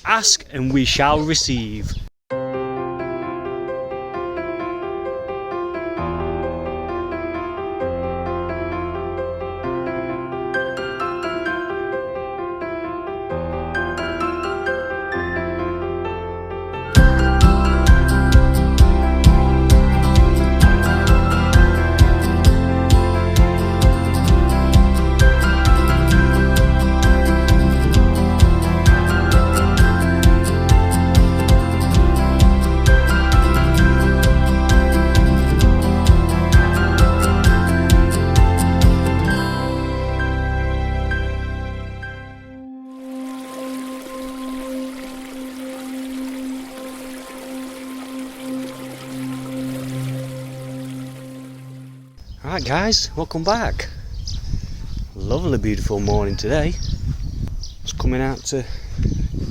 Ask and we shall receive. Alright guys, welcome back. Lovely beautiful morning today. Just coming out to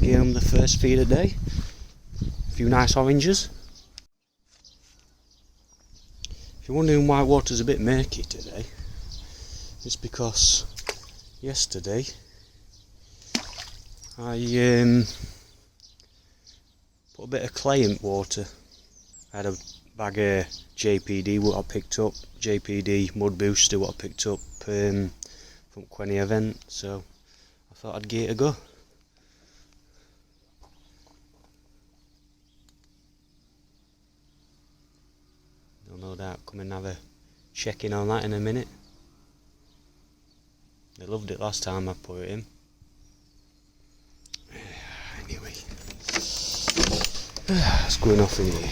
give them the first feed of the day. A few nice oranges. If you're wondering why water's a bit murky today, it's because yesterday I put a bit of clay in water. I had a bag of JPD what I picked up, JPD mud booster what I picked up from Quenny event, so I thought I'd give it a go. They'll no doubt come and have a check in on that in a minute. They loved it last time I put it in. Anyway, it's going off in here.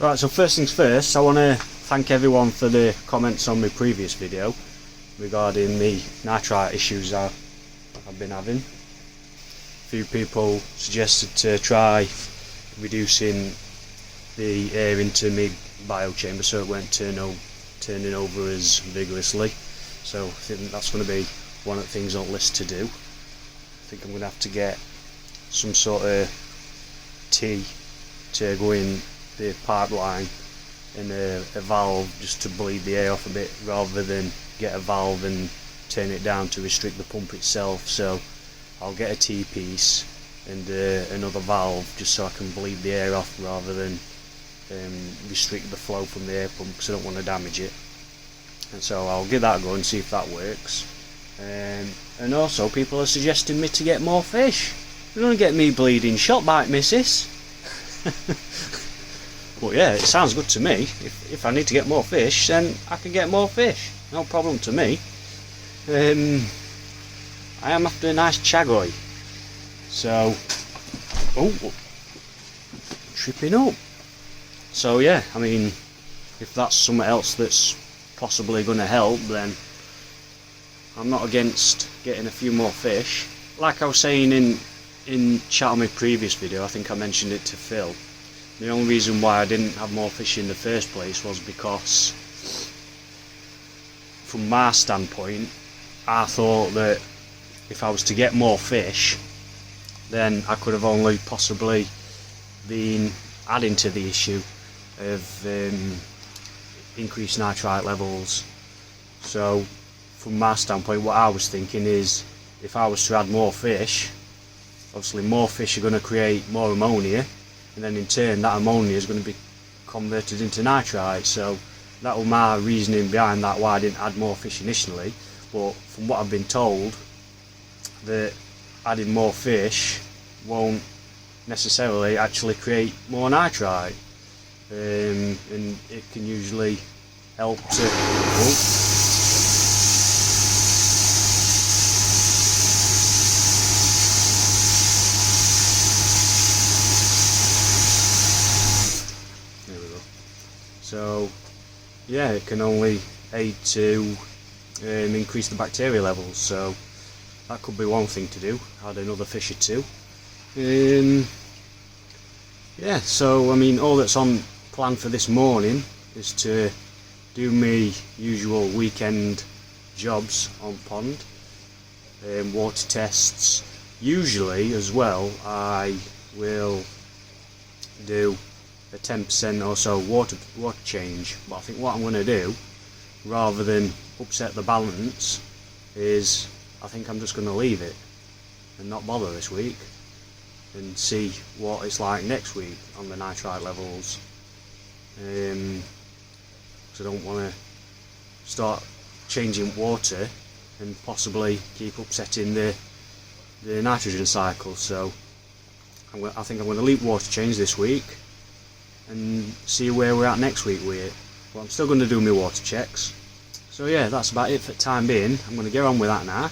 Right, so first things first, I want to thank everyone for the comments on my previous video regarding the nitrite issues I've been having. A few people suggested to try reducing the air into my biochamber so it weren't turning over as vigorously. So I think that's going to be one of the things on the list to do. I think I'm going to have to get some sort of tea to go in the pipeline and a valve just to bleed the air off a bit, rather than get a valve and turn it down to restrict the pump itself. So I'll get a T-piece and another valve just so I can bleed the air off rather than restrict the flow from the air pump, because I don't want to damage it. And so I'll give that a go and see if that works. And also people are suggesting me to get more fish. You're going to get me bleeding shot bite, missus. But yeah, it sounds good to me. If I need to get more fish, then I can get more fish. No problem to me. I am after a nice chagoy. So, oh, tripping up. So yeah, I mean, if that's something else that's possibly going to help, then I'm not against getting a few more fish. Like I was saying in chat on my previous video, I think I mentioned it to Phil. The only reason why I didn't have more fish in the first place was because, from my standpoint, I thought that if I was to get more fish, then I could have only possibly been adding to the issue of increased nitrite levels. So from my standpoint, what I was thinking is, if I was to add more fish, obviously more fish are going to create more ammonia, and then in turn that ammonia is going to be converted into nitrite. So that was my reasoning behind that, why I didn't add more fish initially. But from what I've been told, that adding more fish won't necessarily actually create more nitrite, and it can usually help to So yeah, it can only aid to increase the bacteria levels, so that could be one thing to do, add another fish or two. Yeah, so I mean, all that's on plan for this morning is to do my usual weekend jobs on pond, water tests. Usually as well I will do a 10% or so water change, but I think what I'm going to do, rather than upset the balance, is I think I'm just going to leave it and not bother this week and see what it's like next week on the nitrite levels, because I don't want to start changing water and possibly keep upsetting the nitrogen cycle. So I think I'm going to leave water change this week and see where we're at next week with it. But I'm still going to do my water checks. So yeah, that's about it for the time being. I'm going to get on with that now,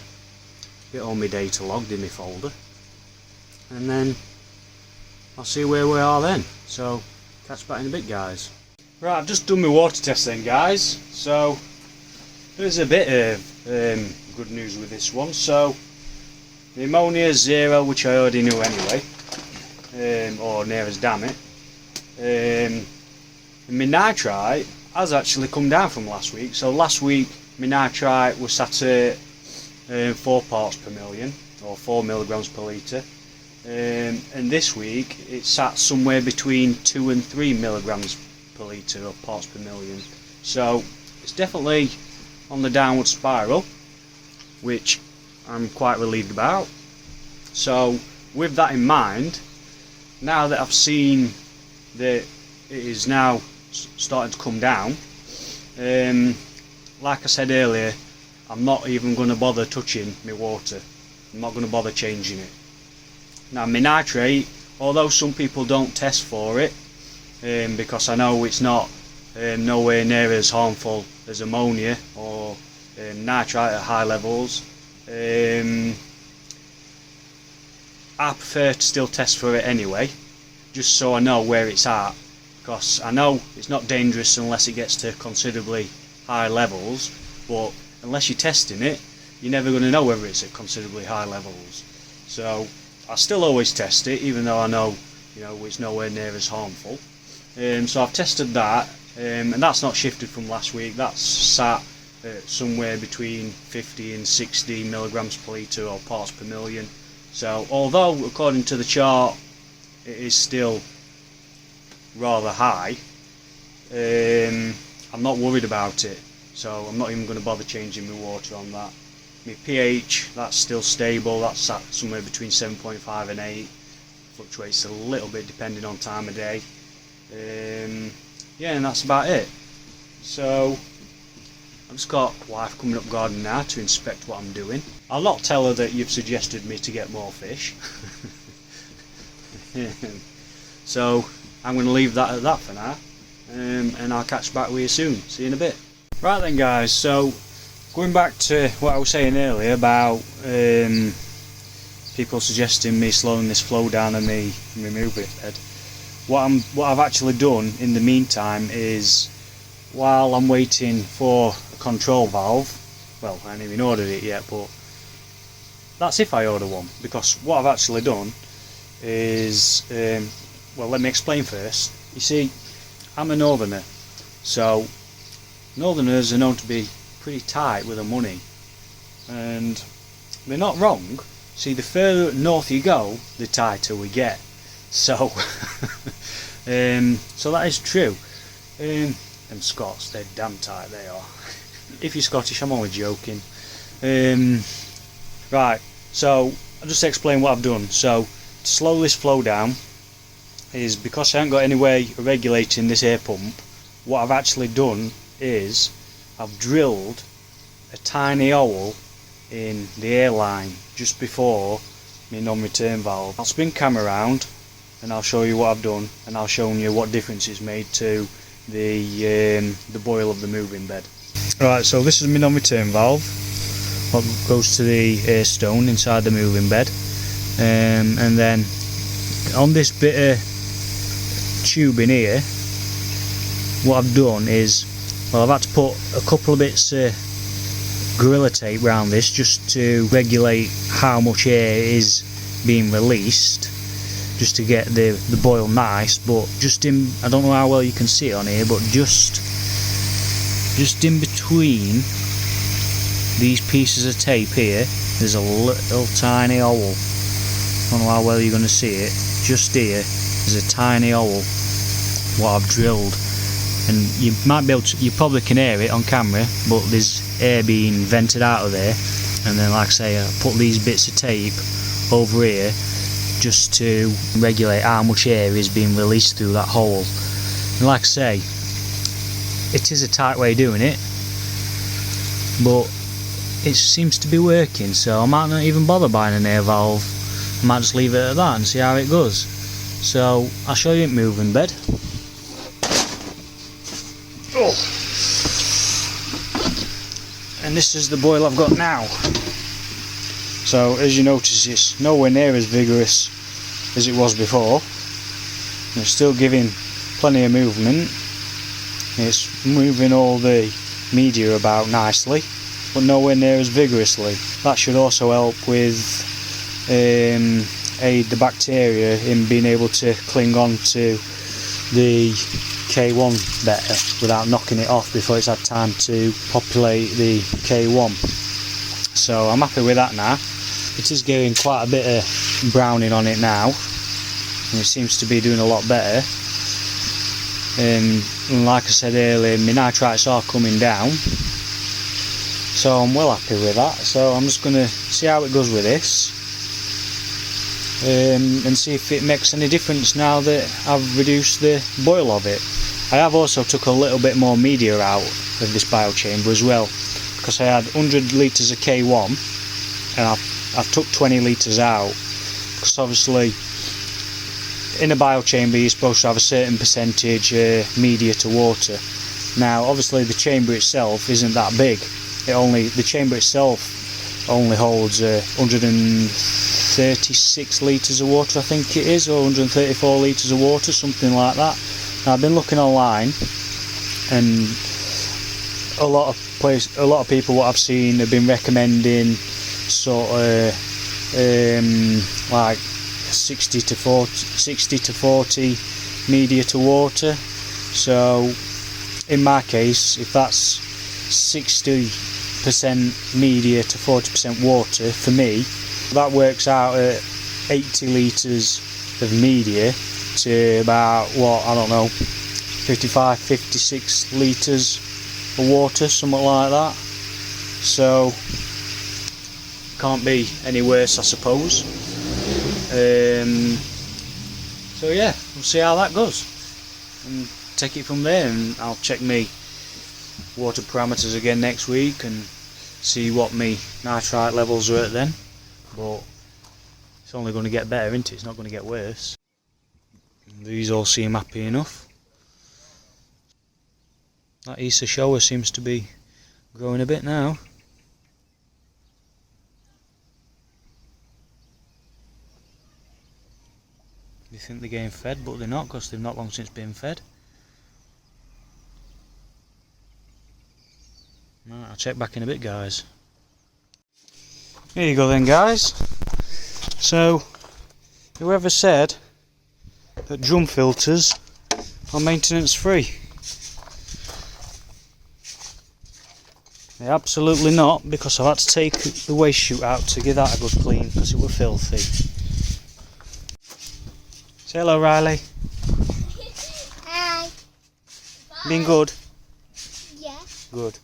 get all my data logged in my folder, and then I'll see where we are then. So catch back in a bit, guys. Right, I've just done my water test then, guys. So there's a bit of good news with this one. So the ammonia is 0, which I already knew anyway, or near as damn it. And my nitrite has actually come down from last week. So last week my nitrite was sat at 4 parts per million, or 4 milligrams per litre, and this week it's sat somewhere between 2 and 3 milligrams per litre, or parts per million. So it's definitely on the downward spiral, which I'm quite relieved about. So with that in mind, now that I've seen that it is now starting to come down, like I said earlier, I'm not even going to bother touching my water. I'm not going to bother changing it. Now my nitrate, although some people don't test for it, because I know it's not nowhere near as harmful as ammonia or nitrite at high levels, I prefer to still test for it anyway, just so I know where it's at, because I know it's not dangerous unless it gets to considerably high levels, but unless you're testing it, you're never going to know whether it's at considerably high levels. So I still always test it, even though I know, it's nowhere near as harmful. So I've tested that, and that's not shifted from last week. That's sat somewhere between 50 and 60 milligrams per litre, or parts per million. So although according to the chart it is still rather high, I'm not worried about it. So I'm not even going to bother changing my water on that. My pH, that's still stable. That's sat somewhere between 7.5 and 8. Fluctuates a little bit depending on time of day. Yeah, and that's about it. So I've just got wife coming up garden now to inspect what I'm doing. I'll not tell her that you've suggested me to get more fish. So I'm going to leave that at that for now, and I'll catch back with you soon. See you in a bit. Right then, guys, so going back to what I was saying earlier about people suggesting me slowing this flow down and me moving bed. What I've actually done in the meantime is, while I'm waiting for a control valve, well, I haven't even ordered it yet, but that's if I order one, because what I've actually done is, well, let me explain first. You see, I'm a northerner, so northerners are known to be pretty tight with their money, and they're not wrong. See, the further north you go, the tighter we get. So, so that is true. Them Scots, they're damn tight, they are. If you're Scottish, I'm only joking. Right, so I'll just explain what I've done. So, to slow this flow down, is because I haven't got any way of regulating this air pump, what I've actually done is I've drilled a tiny hole in the airline just before my non-return valve. I'll spin camera around and I'll show you what I've done, and I'll show you what difference it's made to the boil of the moving bed. Right, so this is my non-return valve, what goes to the air stone inside the moving bed, and then on this bit of tube in here, what I've done is, well, I've had to put a couple of bits of Gorilla Tape around this just to regulate how much air is being released, just to get the boil nice. But just in, I don't know how well you can see it on here, but just in between these pieces of tape here, there's a little tiny hole. I don't know how well you're going to see it. Just here, there's a tiny hole what I've drilled, and you might be able to, you probably can hear it on camera, but there's air being vented out of there, and then like I say, I put these bits of tape over here just to regulate how much air is being released through that hole. And like I say, it is a tight way of doing it, but it seems to be working, so I might not even bother buying an air valve. I might just leave it at that and see how it goes. So I'll show you it moving, bed. Oh. And this is the boil I've got now. So as you notice, it's nowhere near as vigorous as it was before. It's still giving plenty of movement. It's moving all the media about nicely, but nowhere near as vigorously. That should also help with aid the bacteria in being able to cling on to the K1 better without knocking it off before it's had time to populate the K1. So I'm happy with that now. It is getting quite a bit of browning on it now, and it seems to be doing a lot better. And like I said earlier, my nitrites are coming down, so I'm well happy with that. So I'm just going to see how it goes with this, and see if it makes any difference now that I've reduced the boil of it. I have also took a little bit more media out of this biochamber as well, because I had 100 litres of K1 and I've took 20 litres out, because obviously in a biochamber you're supposed to have a certain percentage media to water. Now obviously the chamber itself isn't that big. The chamber itself only holds 136 litres of water, I think it is, or 134 litres of water, something like that. Now I've been looking online, and a lot of people what I've seen have been recommending sort of like 60 to 40 media to water. So in my case, if that's 60% media to 40% water, for me that works out at 80 litres of media to about, what, I don't know, 55, 56 litres of water, something like that. So can't be any worse, I suppose. So yeah, we'll see how that goes and take it from there, and I'll check me water parameters again next week and see what me nitrite levels are at then. But it's only going to get better, isn't it? It's not going to get worse. These all seem happy enough. That Easter shower seems to be growing a bit now. You think they're getting fed, but they're not, because they've not long since been fed. Right, I'll check back in a bit, guys. Here you go then, guys. So whoever said that drum filters are maintenance free? They're absolutely not, because I've had to take the waste chute out to give that a good clean, because it were filthy. Say hello, Riley. Hi. Been good? Yeah. Good.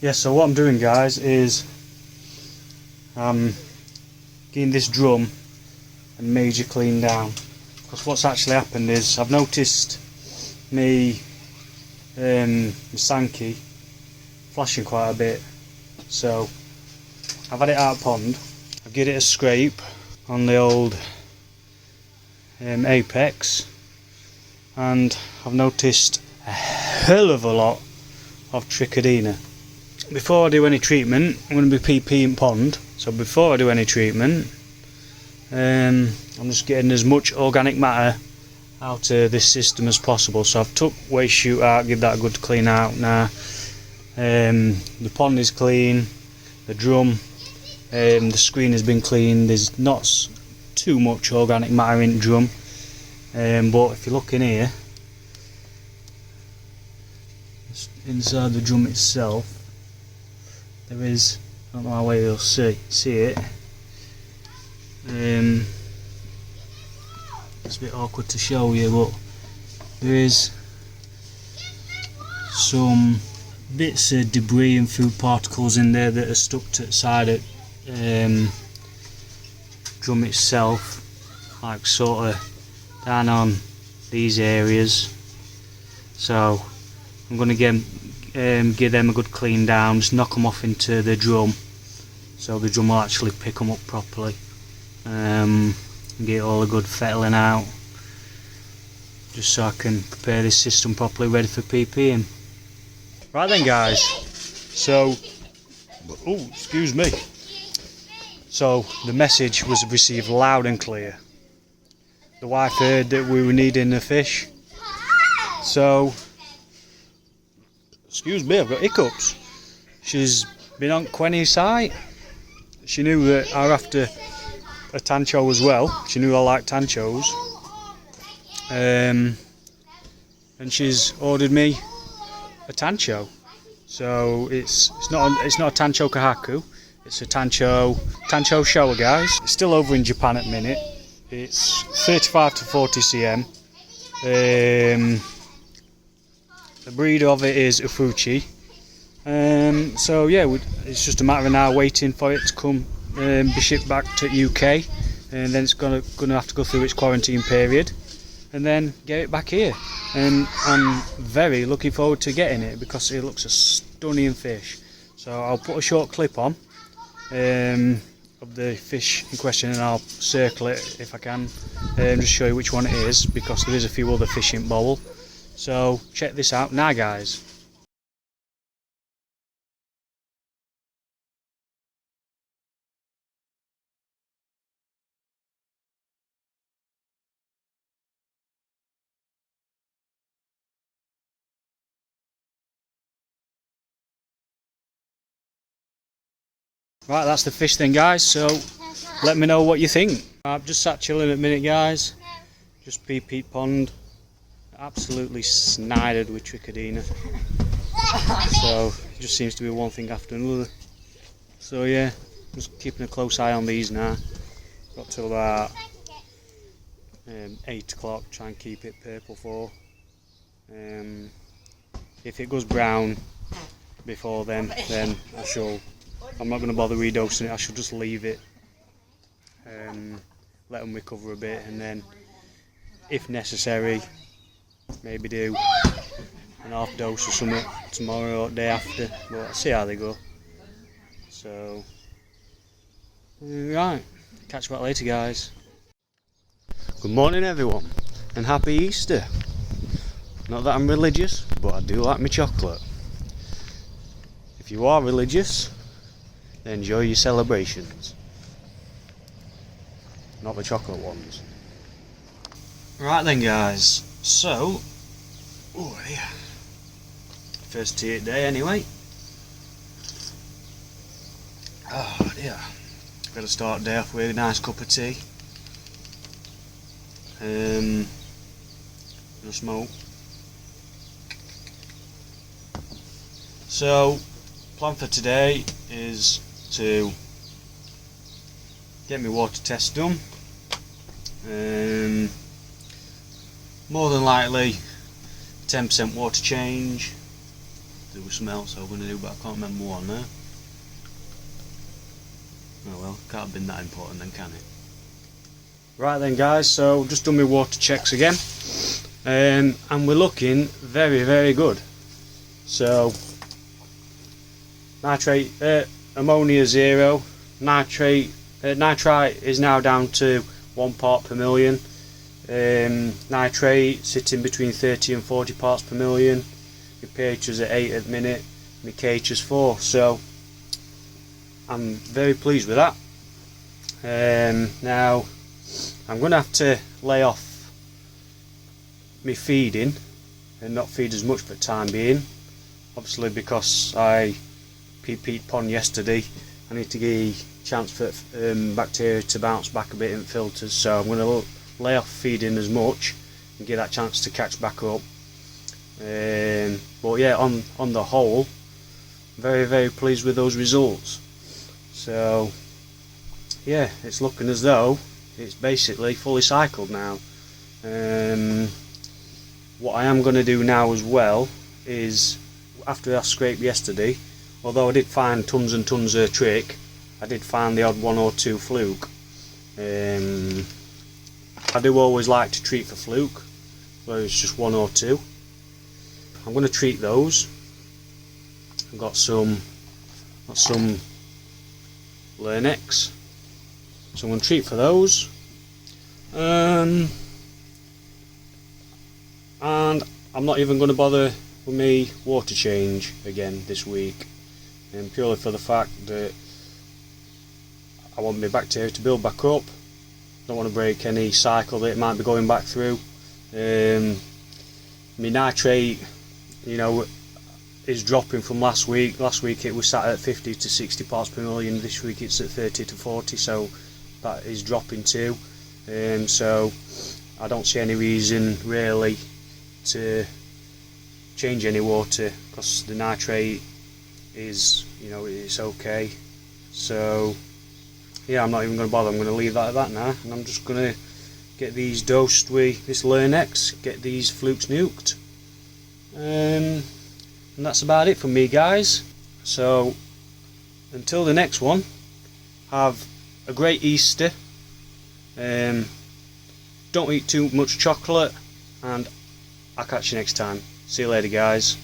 Yeah, so what I'm doing, guys, is I'm getting this drum and major clean down, because what's actually happened is I've noticed me Sankey flashing quite a bit, so I've had it out of pond. I've given it a scrape on the old apex, and I've noticed a hell of a lot of trichodina. Before I do any treatment, I'm going to be PPing pond, so before I do any treatment, I'm just getting as much organic matter out of this system as possible. So I've took waste chute out, give that a good clean out now. The pond is clean, the drum, the screen has been cleaned. There's not too much organic matter in the drum, but if you look in here, inside the drum itself, there is, I don't know how well you'll see it, it's a bit awkward to show you, but there is some bits of debris and food particles in there that are stuck to the side of drum itself, like sort of down on these areas. So I'm going to give them a good clean down, just knock them off into the drum, so the drum will actually pick them up properly, and get all a good fettling out, just so I can prepare this system properly, ready for PPing. Right then guys, so, oh excuse me, so the message was received loud and clear. The wife heard that we were needing a fish, so, excuse me, I've got hiccups. She's been on Quenny's site. She knew that I were after a tancho as well. She knew I like tanchos, and she's ordered me a tancho. So it's not a tancho kahaku. It's a tancho shower, guys. It's still over in Japan at the minute. It's 35 to 40 cm. The breed of it is Ufuchi. So yeah, it's just a matter of an hour waiting for it to come be shipped back to UK, and then it's gonna have to go through its quarantine period, and then get it back here. And I'm very looking forward to getting it because it looks a stunning fish. So I'll put a short clip on of the fish in question, and I'll circle it if I can, just show you which one it is, because there is a few other fish in bowl. So check this out now, guys. Right, that's the fish then, guys, so let me know what you think. I've just sat chilling at a minute, guys. Just Peat Pond. Absolutely snided with trichidina. So it just seems to be one thing after another. So yeah, just keeping a close eye on these now. Got till about 8 o'clock, try and keep it purple for. If it goes brown before then I'm not going to bother redosing it. I shall just leave it, let them recover a bit, and then if necessary maybe do an half dose or something tomorrow or day after, but I'll see how they go. So right, catch you back later, guys. Good morning everyone, and happy Easter. Not that I'm religious, but I do like my chocolate. If you are religious, then enjoy your celebrations, not the chocolate ones. Right then, guys, so oh yeah, first tea of the day anyway. Oh dear, gotta start the day off with a nice cup of tea, and a smoke. So plan for today is to get my water test done. More than likely 10% water change. There was something else I was going to do, but I can't remember what now. Oh well, can't have been that important then, can it? Right then, guys, so just done my water checks again, and we're looking very, very good. So nitrate, ammonia 0, nitrite is now down to 1 part per million, nitrate sitting between 30 and 40 parts per million, my pH is at 8 at the minute, my KH is 4, so I'm very pleased with that. Now I'm going to have to lay off my feeding and not feed as much for the time being, obviously because I Peat Pond yesterday. I need to give a chance for bacteria to bounce back a bit in filters, so I'm going to lay off feeding as much and give that chance to catch back up. But yeah, on the whole, very, very pleased with those results. So yeah, it's looking as though it's basically fully cycled now. What I am going to do now as well is, after I scraped yesterday, although I did find tons and tons of trick, I did find the odd one or two fluke. I do always like to treat for fluke, where it's just one or two. I'm going to treat those. I've got some Lernex, so I'm going to treat for those. And I'm not even going to bother with me water change again this week, and purely for the fact that I want my bacteria to build back up. Don't want to break any cycle that it might be going back through. My nitrate, you know, is dropping from last week. Last week it was sat at 50 to 60 parts per million. This week it's at 30 to 40, so that is dropping too. So I don't see any reason really to change any water, because the nitrate is, you know, it's okay. So yeah, I'm not even going to bother. I'm going to leave that at that now, and I'm just going to get these dosed with this Lernex, get these flukes nuked, and that's about it from me, guys. So until the next one, have a great Easter. Don't eat too much chocolate, and I'll catch you next time. See you later, guys.